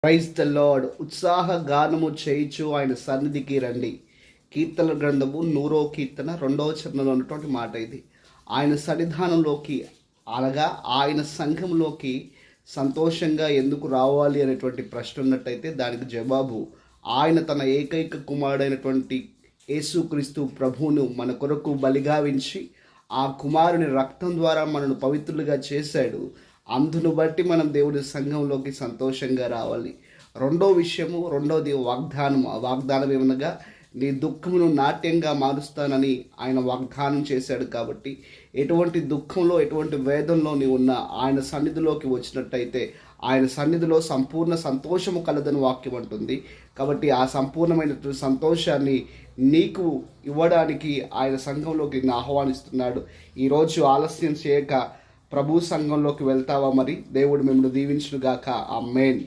Praise the lord. ఉత్సాహ గానము చేయిచు ఆయన సన్నిధికి రండి. కీర్తన గ్రంథము 100వ కీర్తన 2వ చరణంలో ఉన్నటువంటి మాట ఇది. ఆయన సన్నిధానంలోకి అనగా ఆయన సంఘంలోకి సంతోషంగా ఎందుకు రావాలి అనేటువంటి ప్రశ్న ఉన్నట్టయితే దానికి జవాబు ఆయన తన ఏకైక కుమారుడైనటువంటి యేసుక్రీస్తు ప్రభువును మన కొరకు బలిగావించి ఆ కుమారుని రక్తం ద్వారా మనను పవిత్రులుగా చేశాడు. అందును బట్టి మనం దేవుడి సంఘంలోకి సంతోషంగా రావాలి. రెండోది వాగ్దానం ఏమనగా నీ దుఃఖమును నాట్యంగా మారుస్తానని ఆయన వాగ్దానం చేశాడు. కాబట్టి ఎటువంటి దుఃఖంలో ఎటువంటి వేదంలో నీవు ఉన్న ఆయన సన్నిధిలోకి వచ్చినట్టయితే ఆయన సన్నిధిలో సంపూర్ణ సంతోషము కలదని వాక్యం అంటుంది. కాబట్టి ఆ సంపూర్ణమైనటువంటి సంతోషాన్ని నీకు ఇవ్వడానికి ఆయన సంఘంలోకి నిన్ను ఆహ్వానిస్తున్నాడు. ఈరోజు ఆలస్యం చేయక ప్రభు సంఘంలోకి వెళ్తావా? మరి దేవుడు మిమ్మల్ని దీవించునుగాక. ఆమేన్.